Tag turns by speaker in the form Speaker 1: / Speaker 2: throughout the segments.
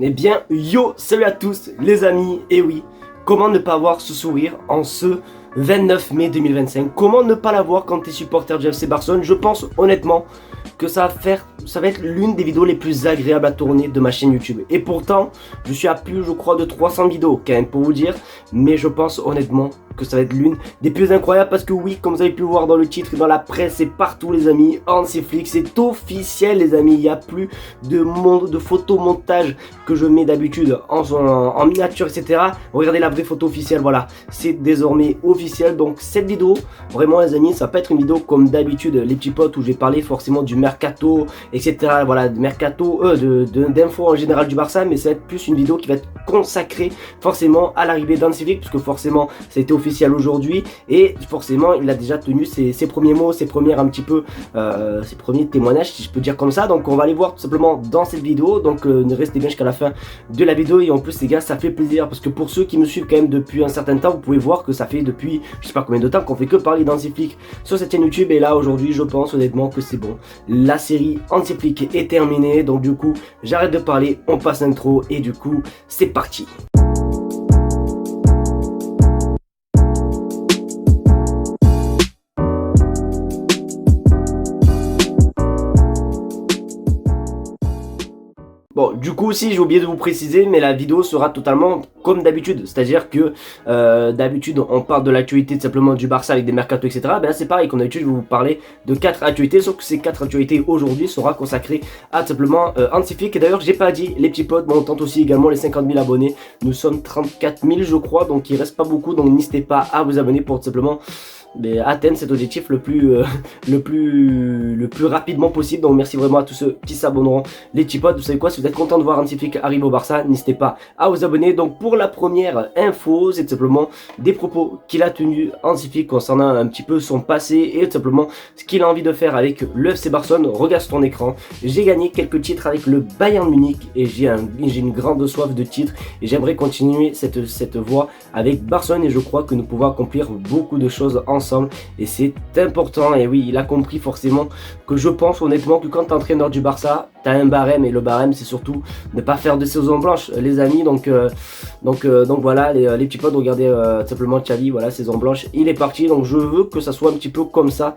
Speaker 1: Eh bien, yo, salut à tous les amis, et oui, comment ne pas avoir ce sourire en ce 29 mai 2025? Comment ne pas l'avoir quand tu es supporter du FC Barcelone? Je pense honnêtement que ça va être l'une des vidéos les plus agréables à tourner de ma chaîne YouTube. Et pourtant, je suis à plus, je crois, de 300 vidéos quand même pour vous dire, mais je pense honnêtement que ça va être l'une des plus incroyables parce que oui, comme vous avez pu le voir dans le titre et dans la presse et partout les amis, Hansi Flick, c'est officiel les amis, il n'y a plus de photomontage que je mets d'habitude en miniature etc. Regardez la vraie photo officielle, voilà, c'est désormais officiel. Donc cette vidéo, vraiment les amis, ça va pas être une vidéo comme d'habitude, les petits potes, où je vais parler forcément du mercato etc. Voilà, de mercato, d'infos en général du Barça, mais ça va être plus une vidéo qui va être consacrée forcément à l'arrivée d'Hansi Flick, parce que forcément ça a été officiel aujourd'hui et forcément il a déjà tenu ses premiers mots, ses premiers témoignages si je peux dire comme ça. Donc on va aller voir tout simplement dans cette vidéo, donc restez bien jusqu'à la fin de la vidéo. Et en plus les gars, ça fait plaisir parce que pour ceux qui me suivent quand même depuis un certain temps, vous pouvez voir que ça fait depuis je sais pas combien de temps qu'on fait que parler d'Hansi Flick sur cette chaîne YouTube. Et là aujourd'hui je pense honnêtement que c'est bon, la série Hansi Flick est terminée, donc du coup j'arrête de parler, on passe l'intro et du coup c'est parti. Bon, du coup aussi j'ai oublié de vous préciser, mais la vidéo sera totalement comme d'habitude, c'est-à-dire que d'habitude on parle de l'actualité tout simplement du Barça avec des mercatos etc. Ben là c'est pareil, comme d'habitude je vais vous parler de 4 actualités, sauf que ces 4 actualités aujourd'hui sera consacrées à tout simplement Hansi Flick. Et d'ailleurs j'ai pas dit les petits potes, bon, on tente aussi également les 50 000 abonnés, nous sommes 34 000 je crois, donc il reste pas beaucoup, donc n'hésitez pas à vous abonner pour tout simplement atteindre cet objectif le plus rapidement possible. Donc merci vraiment à tous ceux qui s'abonneront. Les petits potes, vous savez quoi, si vous êtes content de voir Hansi Flick arriver au Barça, n'hésitez pas à vous abonner. Donc pour la première info, c'est tout simplement des propos qu'il a tenus Hansi Flick concernant un petit peu son passé et tout simplement ce qu'il a envie de faire avec le FC Barcelone. Regarde sur ton écran, j'ai gagné quelques titres avec le Bayern Munich et j'ai une grande soif de titres et j'aimerais continuer cette voie avec Barcelone, et je crois que nous pouvons accomplir beaucoup de choses ensemble et c'est important. Et oui, il a compris forcément que je pense honnêtement que quand tu es entraîneur du Barça, tu as un barème, et le barème c'est surtout ne pas faire de saison blanche les amis. Donc voilà les petits potes, regardez simplement Xavi, voilà, saison blanche, il est parti. Donc je veux que ça soit un petit peu comme ça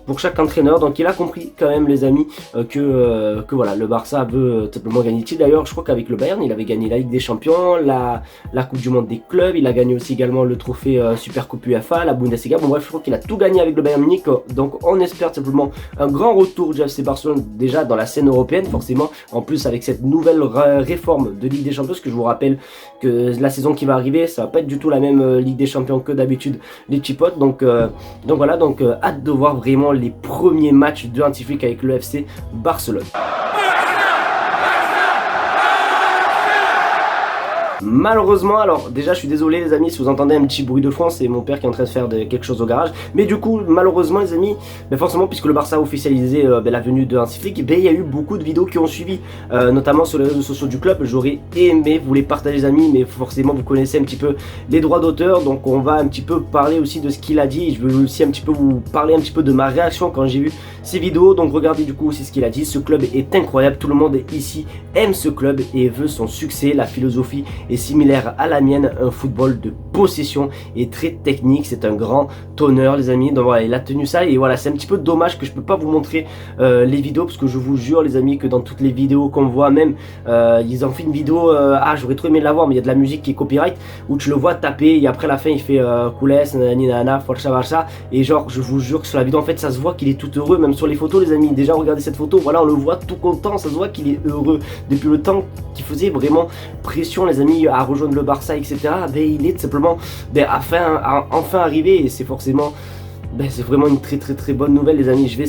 Speaker 1: pour chaque entraîneur. Donc il a compris quand même les amis que voilà, le Barça veut simplement gagner le titre. D'ailleurs je crois qu'avec le Bayern il avait gagné la Ligue des Champions, la Coupe du Monde des clubs, il a gagné aussi également le trophée Super Coupe UEFA, la Bundesliga. Bon bref, je crois qu'il a tout gagné avec le Bayern Munich. Donc on espère simplement un grand retour du FC Barcelone déjà dans la scène européenne forcément, en plus avec cette nouvelle réforme de Ligue des Champions, parce que je vous rappelle que la saison qui va arriver ça va pas être du tout la même Ligue des Champions que d'habitude les petits potes. Donc voilà, hâte de voir vraiment les premiers matchs de Hansi Flick avec le FC Barcelone. Malheureusement, alors déjà je suis désolé les amis si vous entendez un petit bruit de fond, c'est mon père qui est en train de faire quelque chose au garage. Mais du coup malheureusement les amis, forcément puisque le Barça a officialisé la venue de Hansi Flick, il y a eu beaucoup de vidéos qui ont suivi, notamment sur les réseaux sociaux du club. J'aurais aimé vous les partager les amis, mais forcément vous connaissez un petit peu les droits d'auteur, donc on va un petit peu parler aussi de ce qu'il a dit. Je vais aussi un petit peu vous parler un petit peu de ma réaction quand j'ai vu ces vidéos. Donc regardez du coup aussi ce qu'il a dit. Ce club est incroyable, tout le monde ici aime ce club et veut son succès. La philosophie est similaire à la mienne, un football de possession et très technique, c'est un grand honneur les amis. Donc voilà, il a tenu ça et voilà, c'est un petit peu dommage que je peux pas vous montrer les vidéos, parce que je vous jure les amis que dans toutes les vidéos qu'on voit, même ils ont fait une vidéo, j'aurais trop aimé la voir, mais il y a de la musique qui est copyright, où tu le vois taper et après la fin il fait Coules, nanana, forza Barça, et genre je vous jure que sur la vidéo en fait ça se voit qu'il est tout heureux, même sur les photos les amis. Déjà regardez cette photo, voilà, on le voit tout content, ça se voit qu'il est heureux depuis le temps qu'il faisait vraiment pression les amis à rejoindre le Barça etc. Il est tout simplement enfin arrivé, et c'est forcément c'est vraiment une très bonne nouvelle les amis. Je vais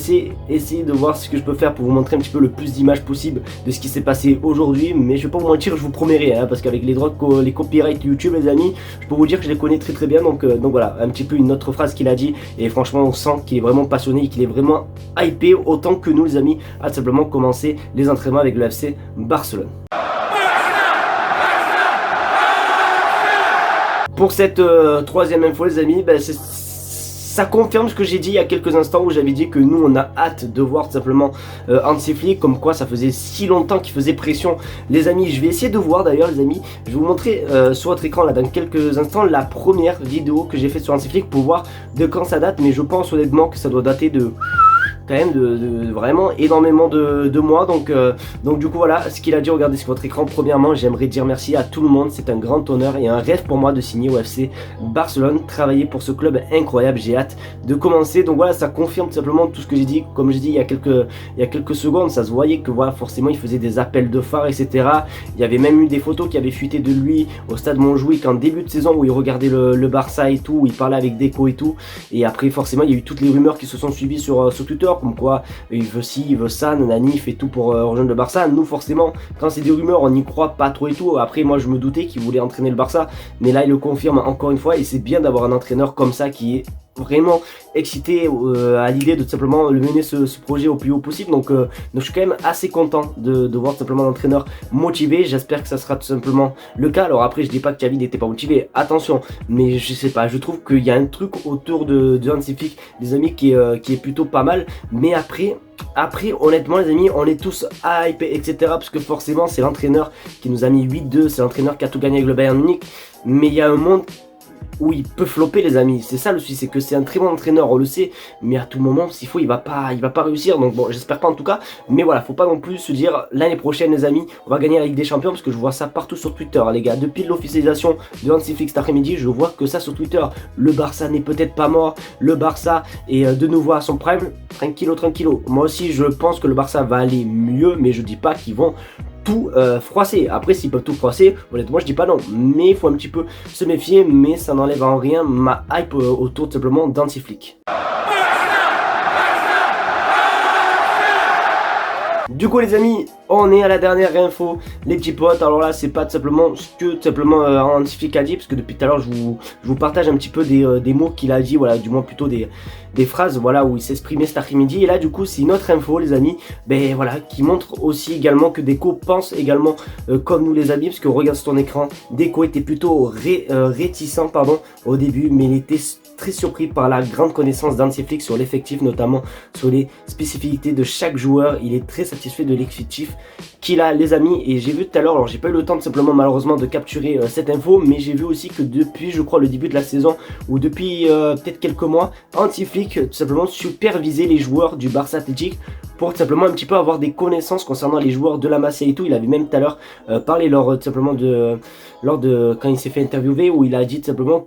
Speaker 1: essayer de voir ce que je peux faire pour vous montrer un petit peu le plus d'images possible de ce qui s'est passé aujourd'hui, mais je vais pas vous mentir, je vous promets rien, parce qu'avec les droits, les copyrights YouTube les amis, je peux vous dire que je les connais très bien. Donc voilà, un petit peu une autre phrase qu'il a dit, et franchement on sent qu'il est vraiment passionné et qu'il est vraiment hypé autant que nous les amis à simplement commencer les entraînements avec le FC Barcelone. Pour cette troisième info les amis, ça confirme ce que j'ai dit il y a quelques instants où j'avais dit que nous on a hâte de voir tout simplement Hansi Flick, comme quoi ça faisait si longtemps qu'il faisait pression. Les amis, je vais essayer de voir d'ailleurs les amis, je vais vous montrer sur votre écran là dans quelques instants la première vidéo que j'ai faite sur Hansi Flick pour voir de quand ça date, mais je pense honnêtement que ça doit dater de quand même de vraiment énormément de mois, donc du coup voilà ce qu'il a dit. Regardez sur votre écran. Premièrement, j'aimerais dire merci à tout le monde, c'est un grand honneur et un rêve pour moi de signer au FC Barcelone, travailler pour ce club incroyable, j'ai hâte de commencer. Donc voilà, ça confirme tout simplement tout ce que j'ai dit. Comme j'ai dit il y a quelques secondes, ça se voyait que voilà, forcément il faisait des appels de phare, etc. Il y avait même eu des photos qui avaient fuité de lui au stade Montjuïc en début de saison où il regardait le Barça et tout, où il parlait avec Deco et tout, et après forcément il y a eu toutes les rumeurs qui se sont suivies sur Twitter, comme quoi il veut ci, il veut ça, nanani, il fait tout pour rejoindre le Barça. Nous forcément, quand c'est des rumeurs, on n'y croit pas trop et tout. Après moi je me doutais qu'il voulait entraîner le Barça, mais là il le confirme encore une fois, et c'est bien d'avoir un entraîneur comme ça qui est vraiment excité à l'idée de tout simplement le mener ce projet au plus haut possible. Donc je suis quand même assez content de voir tout simplement l'entraîneur motivé. J'espère que ça sera tout simplement le cas. Alors après je dis pas que Xavi n'était pas motivé, attention, mais je sais pas, je trouve qu'il y a un truc autour de Hansi Flick, les amis, qui est plutôt pas mal. Mais après honnêtement les amis, on est tous hype etc, parce que forcément c'est l'entraîneur qui nous a mis 8-2, c'est l'entraîneur qui a tout gagné avec le Bayern Munich, mais il y a un monde où il peut flopper les amis, c'est ça le souci, c'est que c'est un très bon entraîneur, on le sait, mais à tout moment s'il faut il va pas réussir. Donc bon, j'espère pas en tout cas, mais voilà, faut pas non plus se dire l'année prochaine les amis on va gagner la Ligue des Champions, parce que je vois ça partout sur Twitter les gars, depuis l'officialisation de Hansi Flick cet après-midi, je vois que ça sur Twitter. Le Barça n'est peut-être pas mort, le Barça est de nouveau à son prime, tranquillo. Moi aussi je pense que le Barça va aller mieux, mais je dis pas qu'ils vont tout froisser. Après s'ils peuvent tout froisser, honnêtement je dis pas non, mais il faut un petit peu se méfier, mais ça n'enlève en rien ma hype autour tout simplement d'Hansi Flick. Du coup les amis, on est à la dernière info les petits potes. Alors là c'est pas tout simplement ce que tout simplement Hansi Flick a dit, parce que depuis tout à l'heure je vous partage un petit peu des mots qu'il a dit, voilà, du moins plutôt des phrases, voilà, où il s'exprimait cet après-midi. Et là du coup c'est une autre info les amis, ben voilà, qui montre aussi également que Deco pense également comme nous les amis, parce que regarde sur ton écran, Deco était plutôt réticent pardon au début, mais il était très surpris par la grande connaissance d'Hansi Flick sur l'effectif, notamment sur les spécificités de chaque joueur. Il est très satisfait de l'effectif qu'il a les amis, et j'ai vu tout à l'heure, alors j'ai pas eu le temps tout simplement malheureusement de capturer cette info, mais j'ai vu aussi que depuis je crois le début de la saison, ou depuis peut-être quelques mois, Hansi Flick tout simplement supervisait les joueurs du Barça Athletic pour tout simplement un petit peu avoir des connaissances concernant les joueurs de la Masia et tout. Il avait même tout à l'heure parlé lors de quand il s'est fait interviewer, où il a dit tout simplement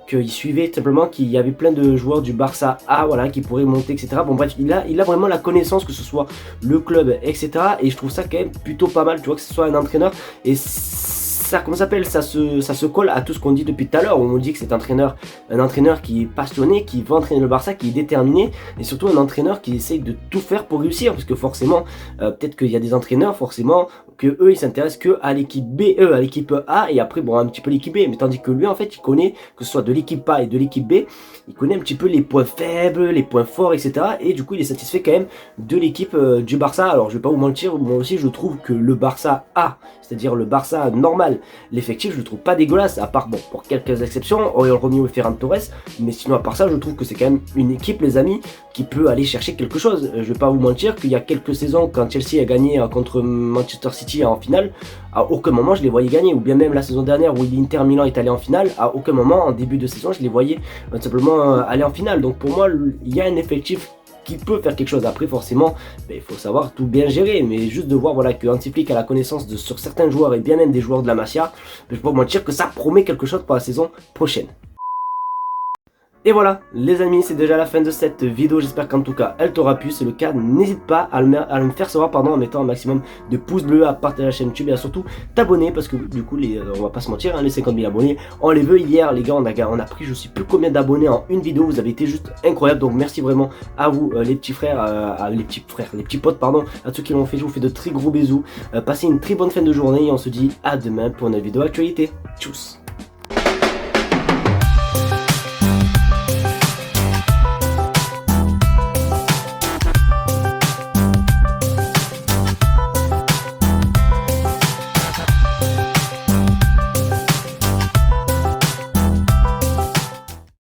Speaker 1: qu'il suivait tout simplement qu'il y avait plein de joueurs du Barça A, voilà, qui pourraient monter, etc. Bon bref, il a vraiment la connaissance, que ce soit le club, etc. Et je trouve ça quand même plutôt pas mal, tu vois, que ce soit un entraîneur. Et ça, comment ça s'appelle, ça se colle à tout ce qu'on dit depuis tout à l'heure, où on dit que c'est un entraîneur qui est passionné, qui veut entraîner le Barça, qui est déterminé, et surtout un entraîneur qui essaye de tout faire pour réussir, parce que forcément, peut-être qu'il y a des entraîneurs, forcément, que eux ils s'intéressent que à l'équipe B, à l'équipe A, et après bon un petit peu l'équipe B, mais tandis que lui en fait il connaît, que ce soit de l'équipe A et de l'équipe B, il connaît un petit peu les points faibles, les points forts, etc. Et du coup il est satisfait quand même de l'équipe du Barça. Alors je vais pas vous mentir, moi aussi je trouve que le Barça A, c'est-à-dire le Barça normal, l'effectif je le trouve pas dégueulasse, à part bon pour quelques exceptions, Oriol Romeu et Ferran Torres, mais sinon à part ça je trouve que c'est quand même une équipe les amis qui peut aller chercher quelque chose. Je vais pas vous mentir qu'il y a quelques saisons quand Chelsea a gagné contre Manchester City en finale, à aucun moment je les voyais gagner, ou bien même la saison dernière où l'Inter Milan est allé en finale, à aucun moment en début de saison je les voyais simplement aller en finale. Donc pour moi il y a un effectif qui peut faire quelque chose. Après forcément il faut savoir tout bien gérer, mais juste de voir voilà que Hansi Flick a la connaissance sur certains joueurs, et bien même des joueurs de la Masia, je peux pas vous mentir que ça promet quelque chose pour la saison prochaine. Et voilà les amis, c'est déjà la fin de cette vidéo, j'espère qu'en tout cas elle t'aura plu. C'est le cas, n'hésite pas à me faire savoir en mettant un maximum de pouces bleus, à partager la chaîne YouTube et à surtout t'abonner, parce que du coup on va pas se mentir, hein, les 50 000 abonnés on les veut. Hier les gars on a pris je sais plus combien d'abonnés en une vidéo, vous avez été juste incroyable, donc merci vraiment à vous les petits potes pardon, à ceux qui l'ont fait. Je vous fais de très gros bisous, passez une très bonne fin de journée et on se dit à demain pour une vidéo actualité. Tchuss.